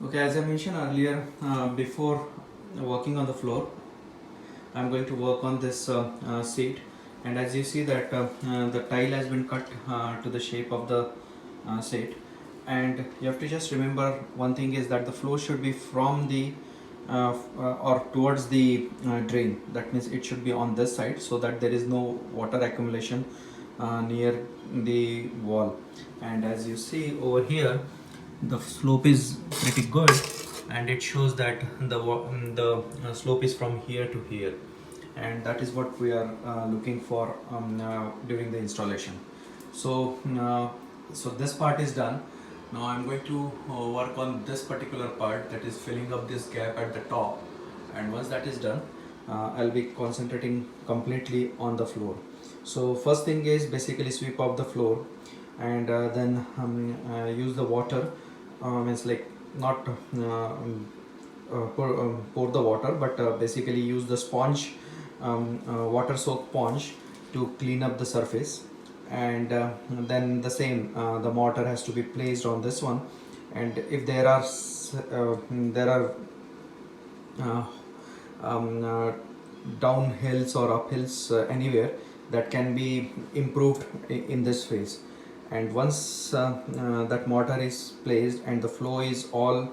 Okay, as I mentioned earlier, before working on the floor, I'm going to work on this seat, and as you see that the tile has been cut to the shape of the seat, and you have to just remember one thing is that the flow should be from the or towards the drain. That means it should be on this side so that there is no water accumulation near the wall. And as you see over here, the slope is pretty good, and it shows that the slope is from here to here, and that is what we are looking for during the installation. So so this part is done. Now I'm going to work on this particular part, that is filling up this gap at the top, and once that is done, I'll be concentrating completely on the floor. So first thing is basically sweep up the floor, and then use the water, means like not pour the water, but basically use the sponge, water soaked sponge, to clean up the surface. And then the same, the mortar has to be placed on this one, and if there are uh, uh, downhills or uphills anywhere, that can be improved in this phase. And once that mortar is placed and the flow is all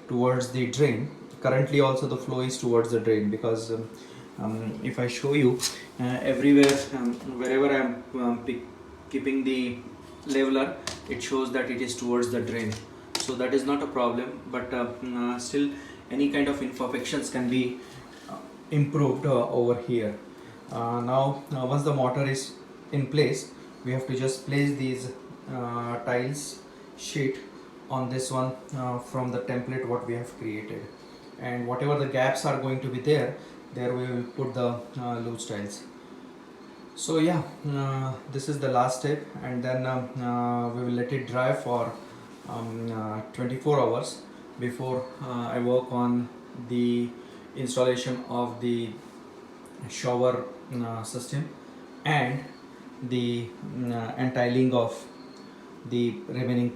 towards the drain, currently also the flow is towards the drain, because if I show you everywhere, wherever I'm keeping the leveler, it shows that it is towards the drain. So that is not a problem, but still any kind of imperfections can be improved over here. Now once the mortar is in place, we have to just place these tiles sheet on this one from the template what we have created, and whatever the gaps are going to be there we will put the loose tiles. So yeah, this is the last step, and then we will let it dry for 24 hours before I work on the installation of the shower system, and the and tiling of the remaining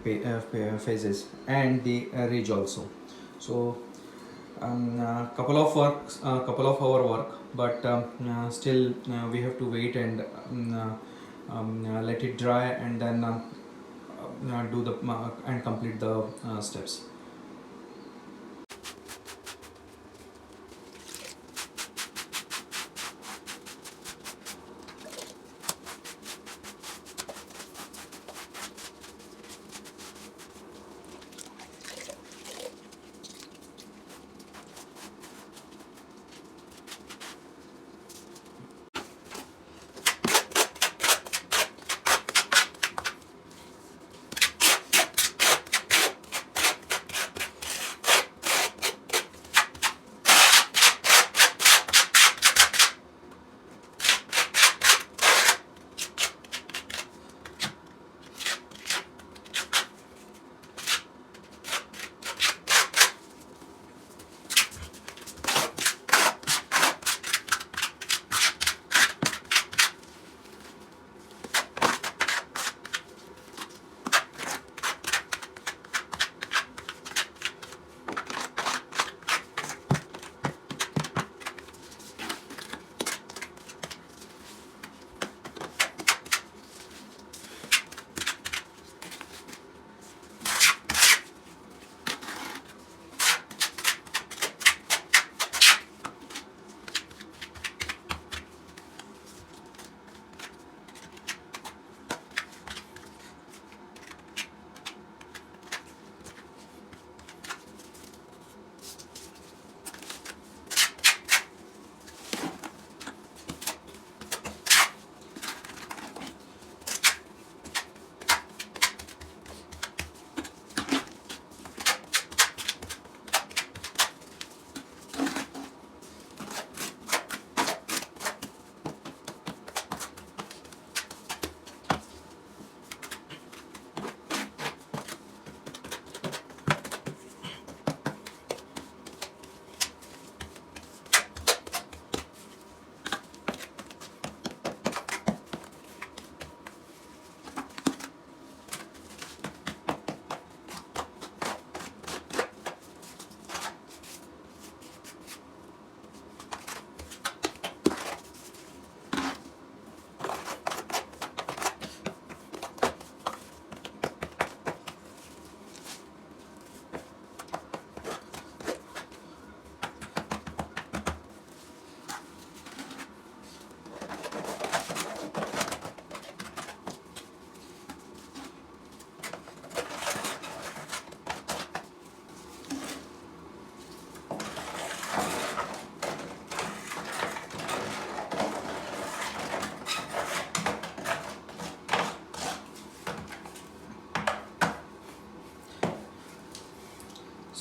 phases, and the ridge also. So couple of hour work, but still we have to wait and let it dry, and then do the and complete the steps.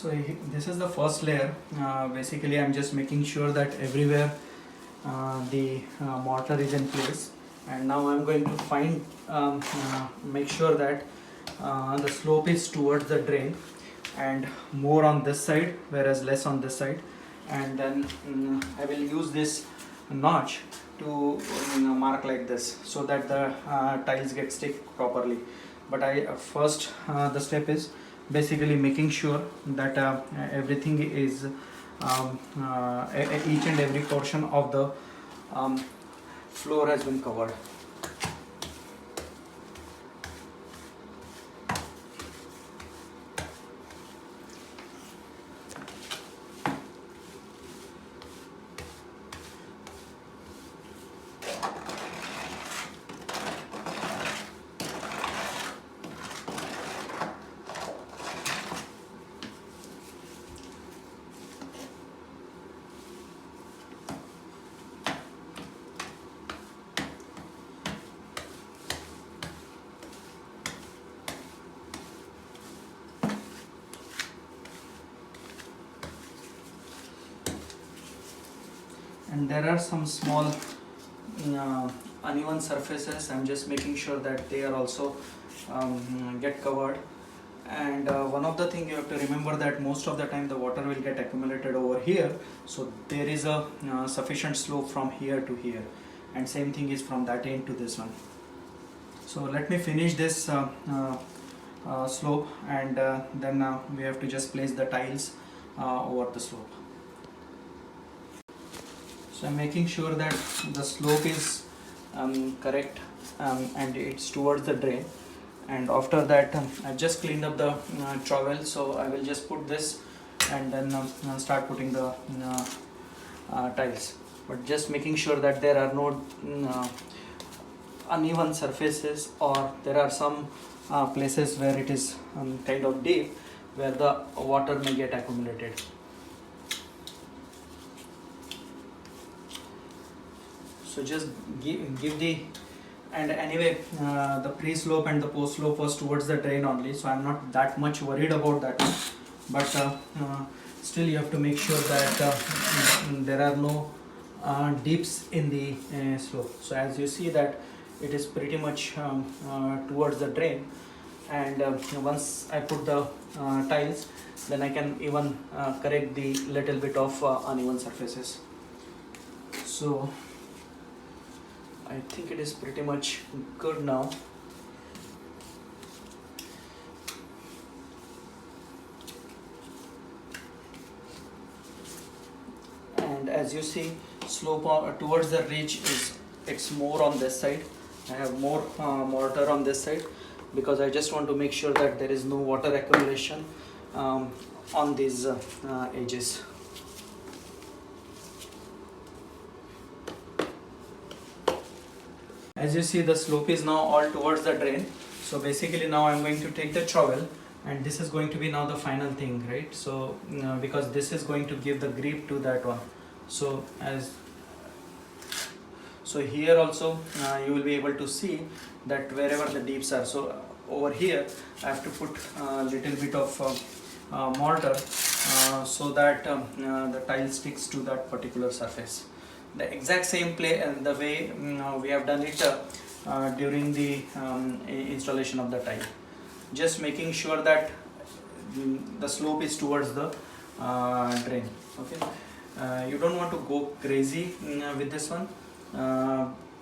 So this is the first layer. Basically I'm just making sure that everywhere the mortar is in place, and now I'm going to make sure that the slope is towards the drain and more on this side whereas less on this side, and then I will use this notch to mark like this so that the tiles get stick properly. But first the step is basically making sure that everything is each and every portion of the floor has been covered. And there are some small uneven surfaces. I'm just making sure that they are also get covered. And one of the thing you have to remember that most of the time the water will get accumulated over here, so there is a sufficient slope from here to here, and same thing is from that end to this one. So let me finish this slope, and then we have to just place the tiles over the slope. So I'm making sure that the slope is correct and it's towards the drain. And after that I've just cleaned up the trowel, so I will just put this and then start putting the tiles. But just making sure that there are no uneven surfaces, or there are some places where it is kind of deep where the water may get accumulated. So just give the, and anyway the pre-slope and the post-slope was towards the drain only, so I'm not that much worried about that one. But still you have to make sure that there are no dips in the slope. So as you see that it is pretty much towards the drain, and once I put the tiles, then I can even correct the little bit of uneven surfaces. So I think it is pretty much good now. And as you see, slope towards the ridge it's more on this side. I have more mortar on this side because I just want to make sure that there is no water accumulation on these edges. As you see, the slope is now all towards the drain. So basically now I'm going to take the trowel, and this is going to be now the final thing, right? So because this is going to give the grip to that one. So here also you will be able to see that wherever the dips are. So over here I have to put a little bit of mortar so that the tile sticks to that particular surface. The exact same the way we have done it during the installation of the tile. Just making sure that the slope is towards the drain. Okay, you don't want to go crazy with this one.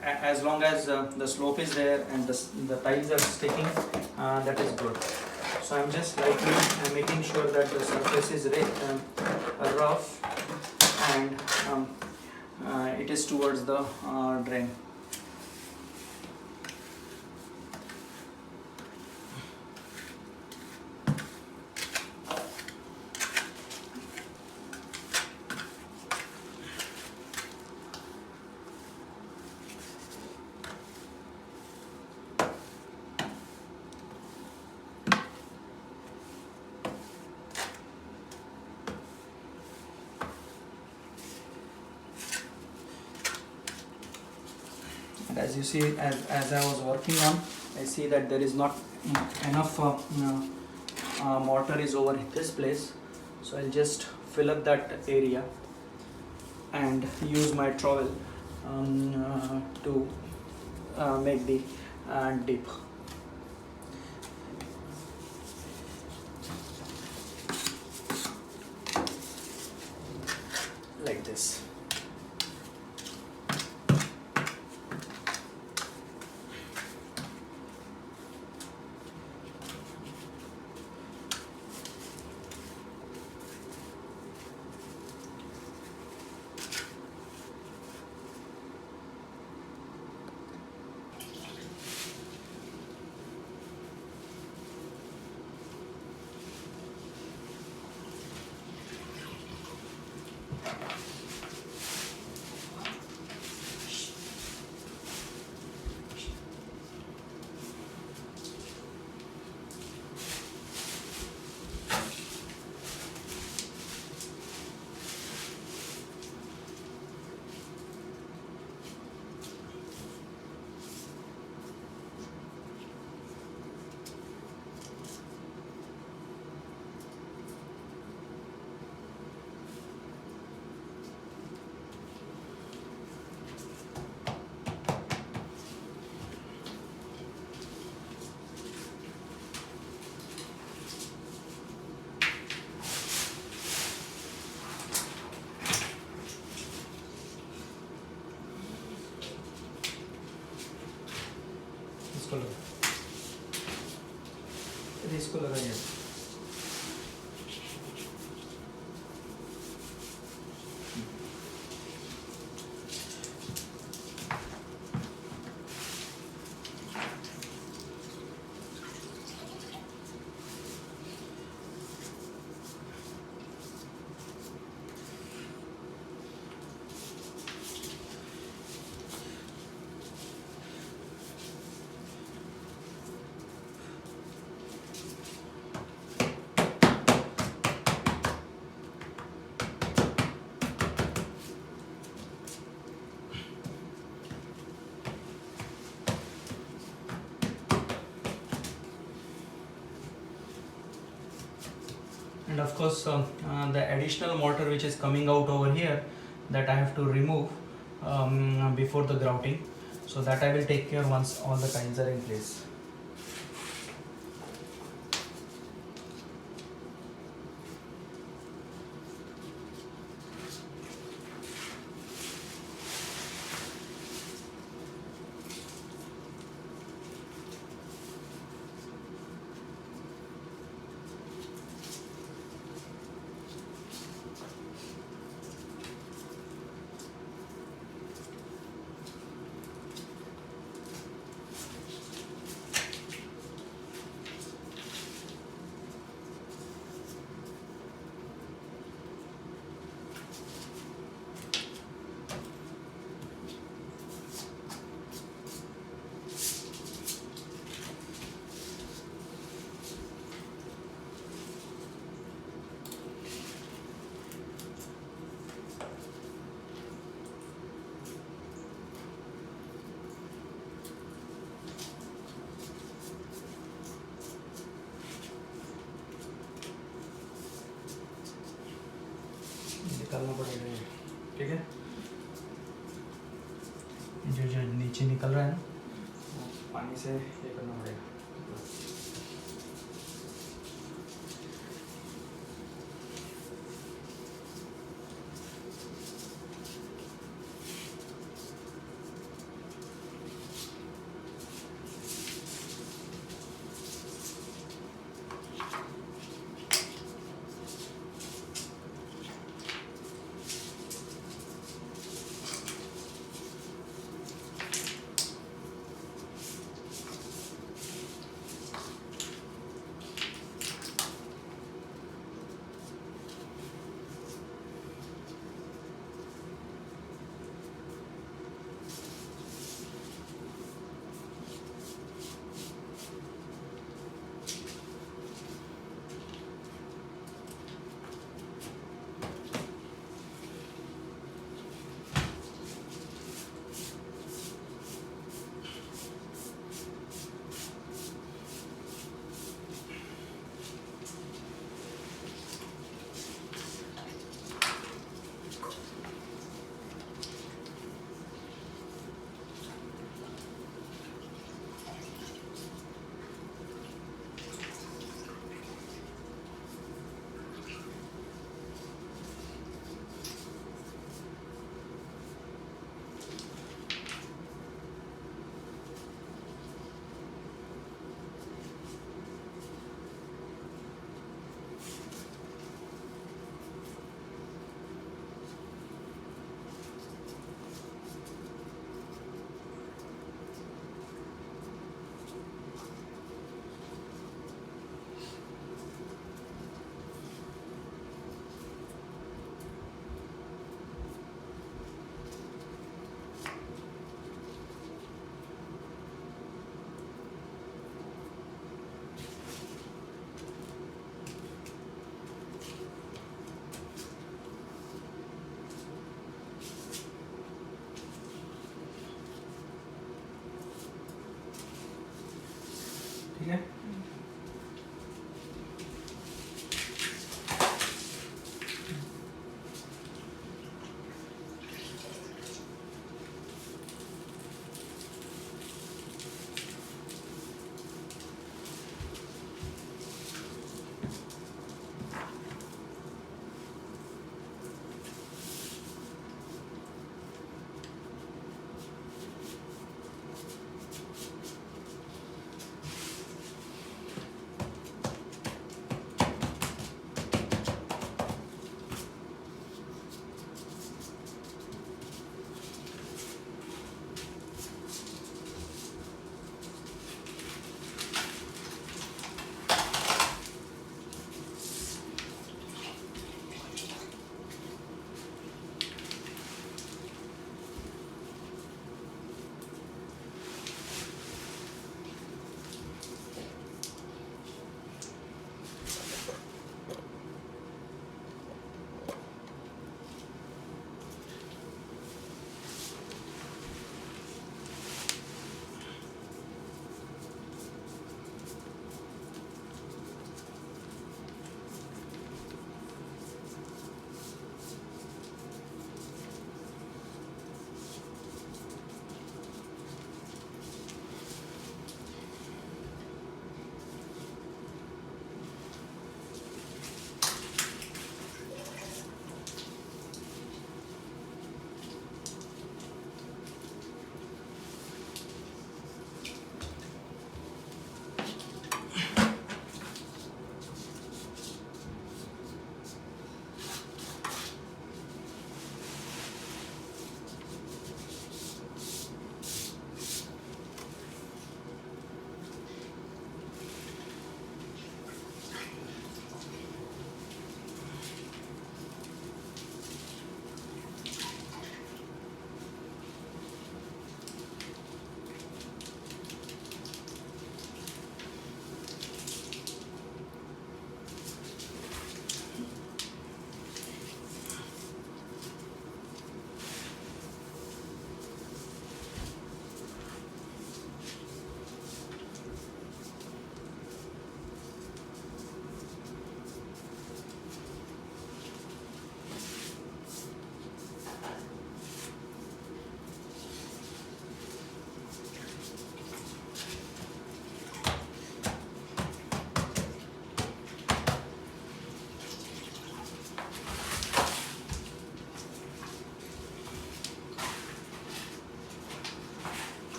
As long as the slope is there and the tiles are sticking, that is good. So I'm just lightly making sure that the surface is rough and it is towards the drain. And as you see, as I was working on, I see that there is not enough mortar is over this place. So I'll just fill up that area and use my trowel to make the dip. Like this. इसको लगाइए. And of course the additional mortar which is coming out over here, that I have to remove before the grouting, so that I will take care once all the tiles are in place. निकालना पड़ेगा ये, ठीक है. जो जो नीचे निकल रहा है ना, पानी से ये करना पड़ेगा. ठीक है।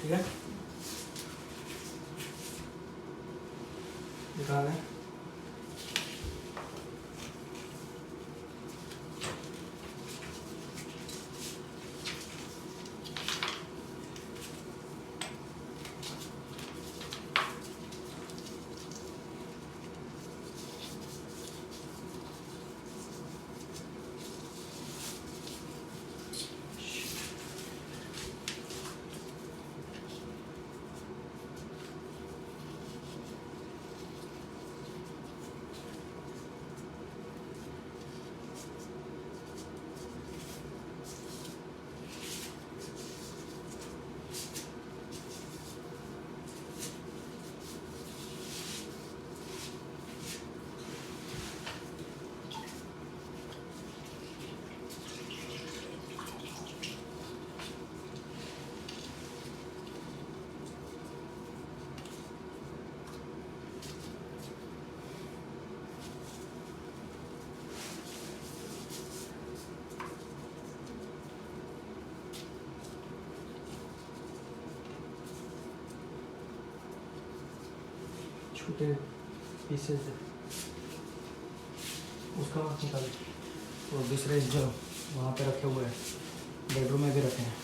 ठीक है, दिखा रहे हैं। छोटे पीसेस है उसका निकाल, और दूसरे जो वहाँ पे रखे हुए हैं बेडरूम में भी रखे हैं।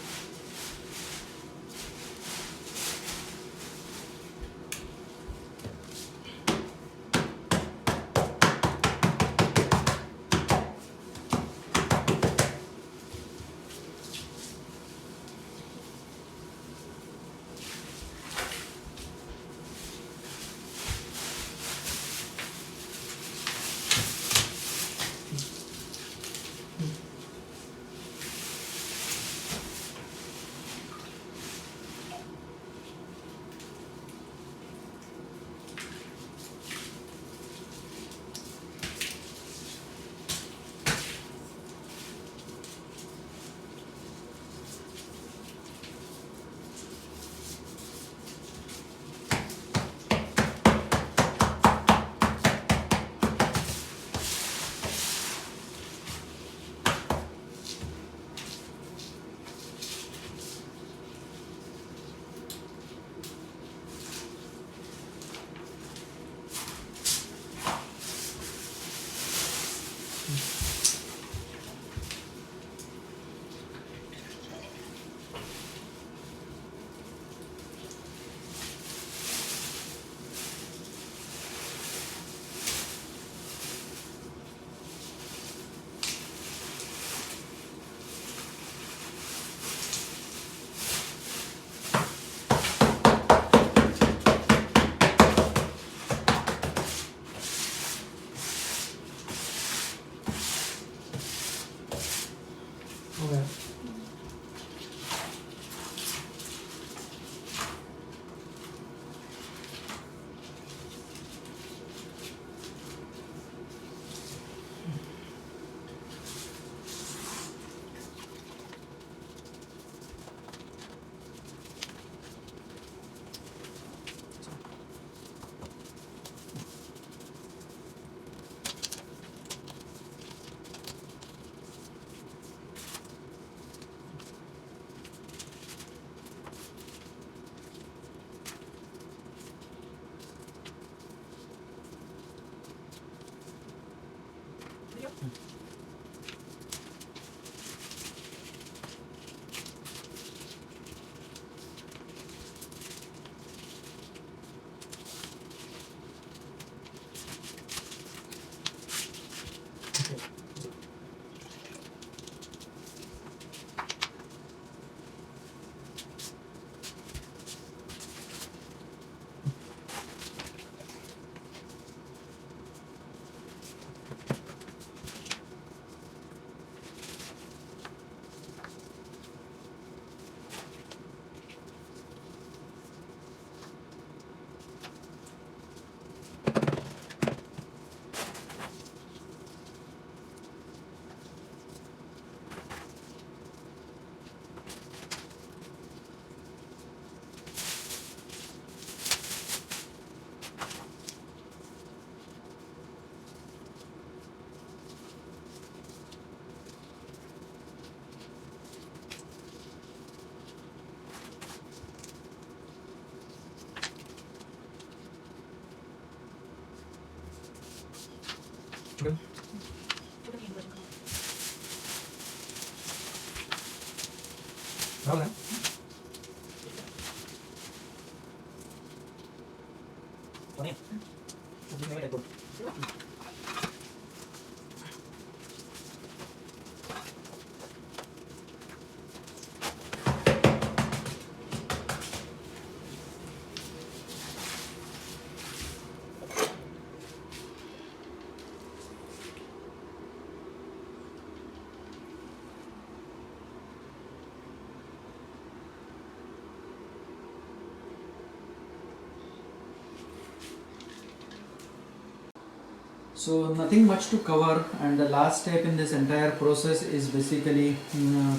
So nothing much to cover, and the last step in this entire process is basically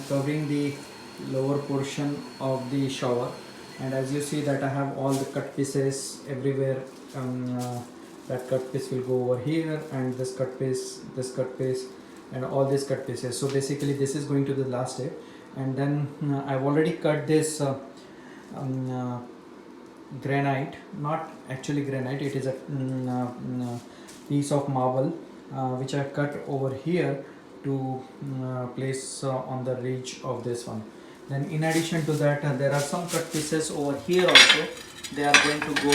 covering the lower portion of the shower. And as you see that I have all the cut pieces everywhere. That cut piece will go over here, and this cut piece, and all these cut pieces. So basically this is going to the last step, and then I've already cut this um, uh, granite, not actually granite, it is a piece of marble which I cut over here to place on the ridge of this one. Then in addition to that there are some cut pieces over here also. They are going to go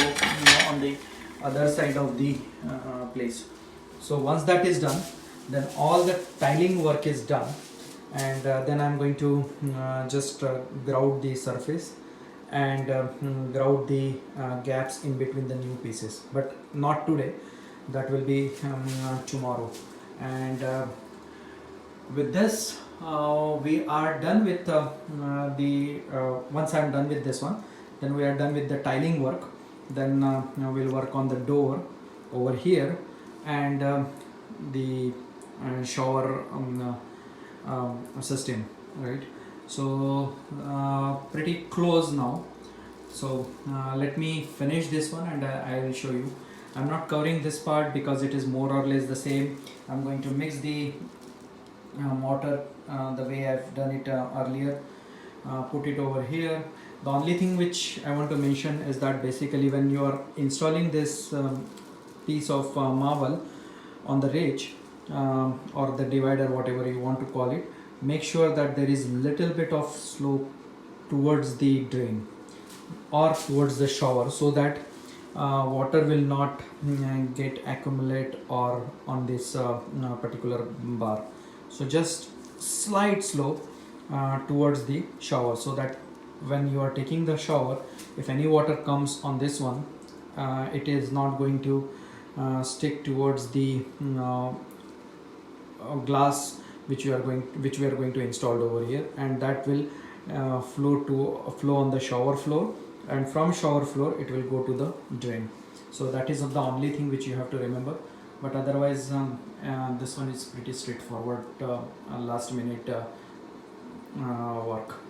on the other side of the place. So once that is done, then all the tiling work is done, and then I'm going to just grout the surface and grout the gaps in between the new pieces, but not today. That will be tomorrow. And with this we are done with the once I'm done with this one, then we are done with the tiling work. Then we'll work on the door over here, and the shower system, right? So pretty close now. So let me finish this one, and I will show you. I'm not covering this part because it is more or less the same. I'm going to mix the mortar the way I've done it earlier, put it over here. The only thing which I want to mention is that basically when you are installing this piece of marble on the ridge or the divider, whatever you want to call it, make sure that there is little bit of slope towards the drain or towards the shower, so that water will not get accumulate or on this particular bar. So just slight slope towards the shower, so that when you are taking the shower, if any water comes on this one, it is not going to stick towards the glass which we are going to install over here, and that will flow on the shower floor, and from shower floor it will go to the drain. So that is the only thing which you have to remember, but otherwise this one is pretty straightforward last minute work.